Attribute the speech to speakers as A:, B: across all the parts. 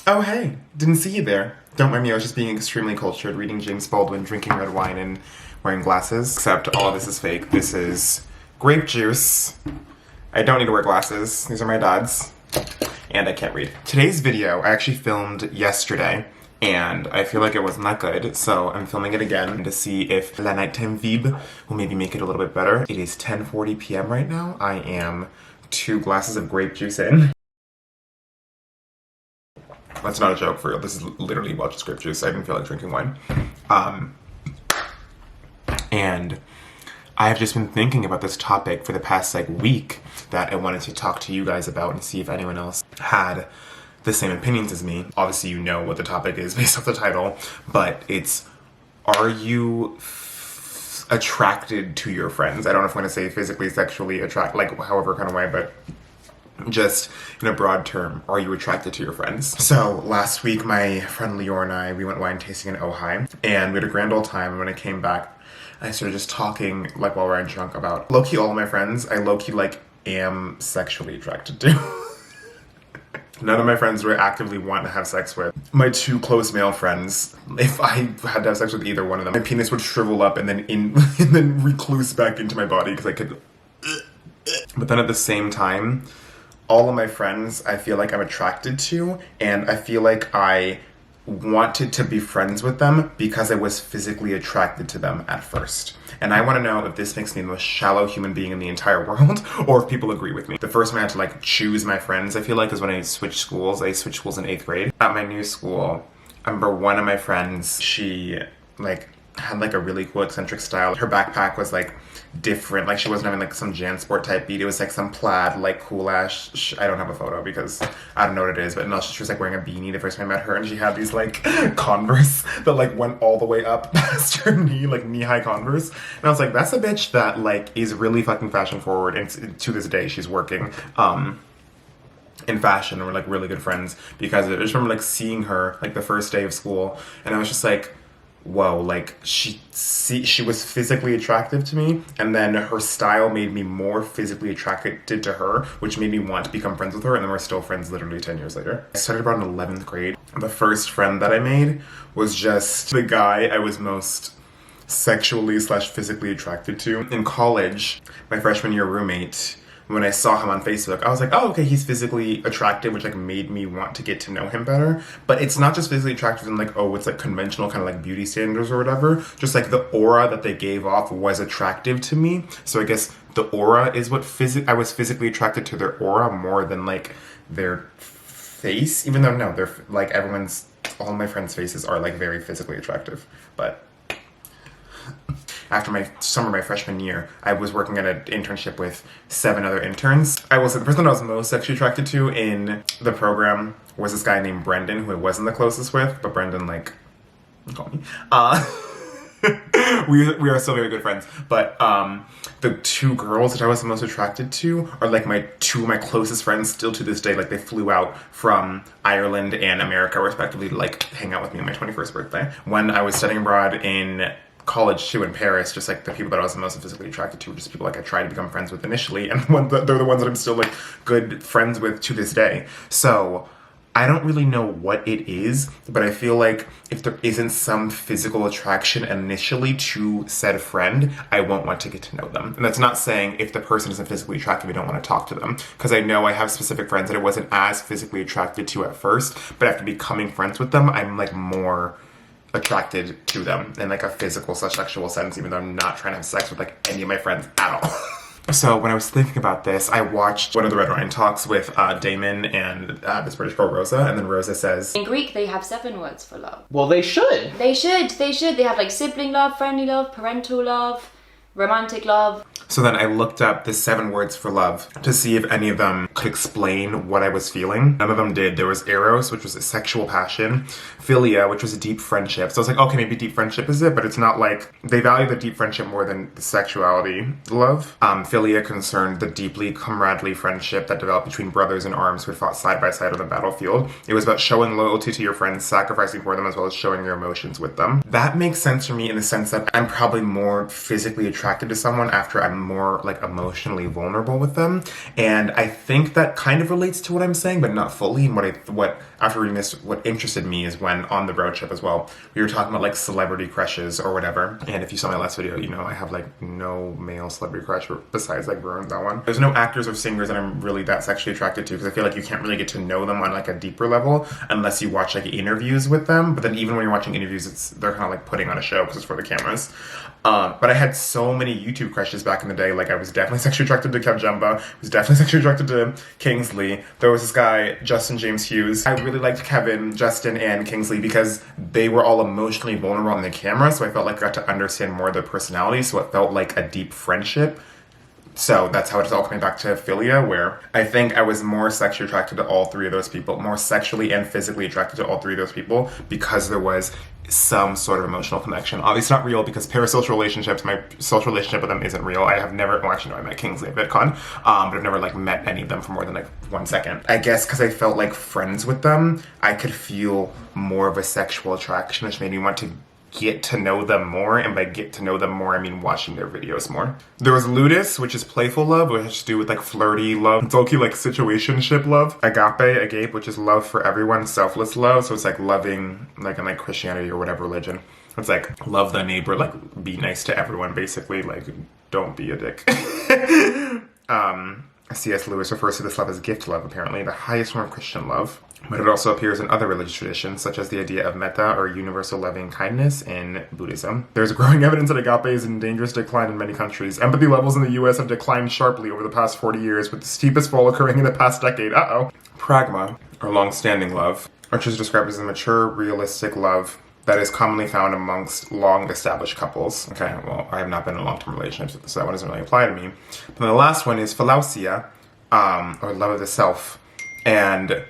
A: Oh, hey, didn't see you there. Don't mind me, I was just being extremely cultured, reading James Baldwin, drinking red wine, and wearing glasses. Except all of this is fake. This is grape juice. I don't need to wear glasses. These are my dad's. And I can't read. Today's video I actually filmed yesterday, and I feel like it wasn't that good, so I'm filming it again to see if La Nighttime Vibe will maybe make it a little bit better. It is 10:40 p.m. right now. I am 2 glasses of grape juice in. That's not a joke, for real. This is literally well just grape juice. I didn't feel like drinking wine. And I have just been thinking about this topic for the past week that I wanted to talk to you guys about and see if anyone else had the same opinions as me. Obviously you know what the topic is based off the title, but it's, are you attracted to your friends? I don't know if I'm going to say physically, sexually, however kind of way, but just in a broad term, are you attracted to your friends? So last week, my friend Lior and I, we went wine tasting in Ojai, and we had a grand old time. And when I came back, I started just talking, while we were drunk, about low-key all of my friends. I low-key, am sexually attracted to. None of my friends do I actively want to have sex with. My 2 close male friends, if I had to have sex with either one of them, my penis would shrivel up and then recluse back into my body because I could. But then at the same time, all of my friends I feel like I'm attracted to, and I feel like I wanted to be friends with them because I was physically attracted to them at first. And I want to know if this makes me the most shallow human being in the entire world, or if people agree with me. The first time I had to choose my friends, I feel like, is when I switched schools. I switched schools in 8th grade. At my new school, I remember one of my friends, she had a really cool eccentric style. Her backpack was different. She wasn't having some JanSport type beat. It was some plaid, cool ash. I don't have a photo because I don't know what it is, but no, she was wearing a beanie the first time I met her, and she had these Converse that went all the way up past her knee, knee-high Converse. And I was like, that's a bitch that is really fucking fashion forward, and to this day she's working in fashion, and we're really good friends because of it. I just remember seeing her the first day of school, and I was just whoa, she was physically attractive to me, and then her style made me more physically attracted to her, which made me want to become friends with her, and then we're still friends literally 10 years later. I started around 11th grade. The first friend that I made was just the guy I was most sexually / physically attracted to. In college, my freshman year roommate, when I saw him on Facebook, I was like, oh, okay, he's physically attractive, which made me want to get to know him better. But it's not just physically attractive in it's conventional kind of beauty standards or whatever. Just the aura that they gave off was attractive to me. So I guess the aura is what I was physically attracted to their aura more than their face. Even though no, they're all my friends' faces are very physically attractive. But after my summer, my freshman year, I was working at an internship with 7 other interns. I will say the person I was most sexually attracted to in the program was this guy named Brendan, who I wasn't the closest with, but Brendan, call me. We are still very good friends. But the 2 girls that I was the most attracted to are my 2 of my closest friends still to this day. They flew out from Ireland and America respectively to hang out with me on my 21st birthday. When I was studying abroad in college too, in Paris, just the people that I was the most physically attracted to were just people I tried to become friends with initially, and they're the ones that I'm still good friends with to this day. So I don't really know what it is, but I feel if there isn't some physical attraction initially to said friend, I won't want to get to know them. And that's not saying if the person isn't physically attractive, I don't want to talk to them, because I know I have specific friends that I wasn't as physically attracted to at first, but after becoming friends with them, I'm more attracted to them in a physical / sexual sense, even though I'm not trying to have sex with any of my friends at all. So when I was thinking about this, I watched one of the Red Wine Talks with Damon and this British girl Rosa, and then Rosa says,
B: in Greek they have 7 words for love.
C: Well, they should.
B: They have sibling love, friendly love, parental love, romantic love.
A: So then I looked up the 7 words for love to see if any of them could explain what I was feeling. None of them did. There was eros, which was a sexual passion, philia, which was a deep friendship. So I was okay, maybe deep friendship is it, but it's not they value the deep friendship more than the sexuality love. Philia concerned the deeply comradely friendship that developed between brothers in arms who had fought side by side on the battlefield. It was about showing loyalty to your friends, sacrificing for them, as well as showing your emotions with them. That makes sense for me in the sense that I'm probably more physically attracted to someone after I'm I'm more like emotionally vulnerable with them. And I think that kind of relates to what I'm saying, but not fully. And what after reading this, what interested me is when on the road trip as well, we were talking about like celebrity crushes or whatever. And if you saw my last video, you know I have like no male celebrity crush besides like Ruin, that one. There's no actors or singers that I'm really that sexually attracted to, because I feel like you can't really get to know them on like a deeper level unless you watch like interviews with them. But then even when you're watching interviews, they're kind of like putting on a show because it's for the cameras. But I had so many YouTube crushes back in the day. Like I was definitely sexually attracted to Kev Jumba. I was definitely sexually attracted to Kingsley. There was this guy, Justin James Hughes. I really liked Kevin, Justin, and Kingsley because they were all emotionally vulnerable on the camera. So I felt like I got to understand more of their personality. So it felt like a deep friendship. So that's how it's all coming back to philia, where I think I was more sexually attracted to all three of those people, more sexually and physically attracted to all three of those people because there was some sort of emotional connection. Obviously not real because parasocial relationships, my social relationship with them isn't real. I have never, well actually no, I met Kingsley at VidCon, but I've never like met any of them for more than like 1 second. I guess because I felt like friends with them, I could feel more of a sexual attraction, which made me want to get to know them more, and by get to know them more, I mean watching their videos more. There was ludus, which is playful love, which has to do with like flirty love. It's low-key like situationship love. Agape, which is love for everyone, selfless love, so it's like loving, like in like Christianity or whatever religion. It's like love thy neighbor, like be nice to everyone, basically, like don't be a dick. C.S. Lewis refers to this love as gift love, apparently, the highest form of Christian love. But it also appears in other religious traditions, such as the idea of metta, or universal loving kindness, in Buddhism. There's growing evidence that agape is in dangerous decline in many countries. Empathy levels in the US have declined sharply over the past 40 years, with the steepest fall occurring in the past decade. Pragma, or long-standing love, which is described as a mature, realistic love that is commonly found amongst long-established couples. Okay, well, I have not been in long-term relationships, so that one doesn't really apply to me. But then the last one is philausia, or love of the self. And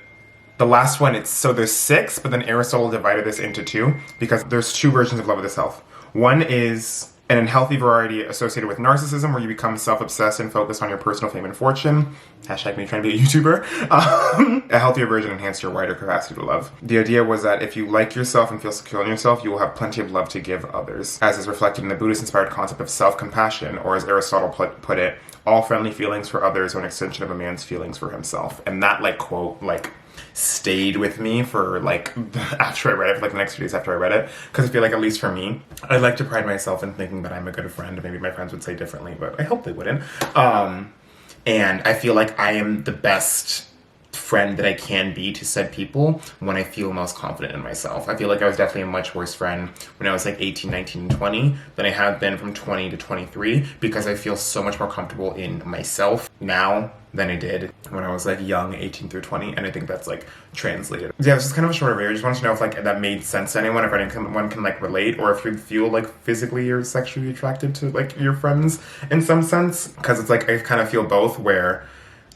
A: the last one, so there's 6, but then Aristotle divided this into 2, because there's 2 versions of love of the self. One is an unhealthy variety associated with narcissism, where you become self-obsessed and focused on your personal fame and fortune. Hashtag me trying to be a YouTuber. A healthier version enhanced your wider capacity to love. The idea was that if you like yourself and feel secure in yourself, you will have plenty of love to give others, as is reflected in the Buddhist-inspired concept of self-compassion, or as Aristotle put it, all friendly feelings for others are an extension of a man's feelings for himself. And that, like, quote, like, stayed with me for like after I read it, for like the next few days after I read it, because I feel like, at least for me, I like to pride myself in thinking that I'm a good friend. Maybe my friends would say differently, but I hope they wouldn't. And I feel like I am the best friend that I can be to said people when I feel most confident in myself. I feel like I was definitely a much worse friend when I was like 18, 19, and 20 than I have been from 20 to 23, because I feel so much more comfortable in myself now than I did when I was like young, 18 through 20, and I think that's like translated. Yeah, this is kind of a shorter video. I just wanted to know if like that made sense to anyone, if anyone can like relate, or if you feel like physically or sexually attracted to like your friends in some sense, because it's like I kind of feel both, where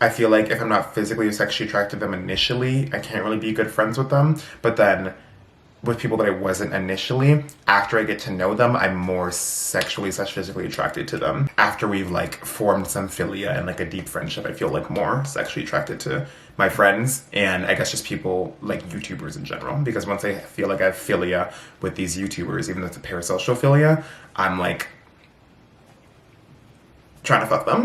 A: I feel like if I'm not physically or sexually attracted to them initially, I can't really be good friends with them. But then with people that I wasn't initially, after I get to know them, I'm more sexually/physically attracted to them. After we've like formed some philia and like a deep friendship, I feel like more sexually attracted to my friends, and I guess just people like YouTubers in general. Because once I feel like I have philia with these YouTubers, even though it's a parasocial philia, I'm like trying to fuck them.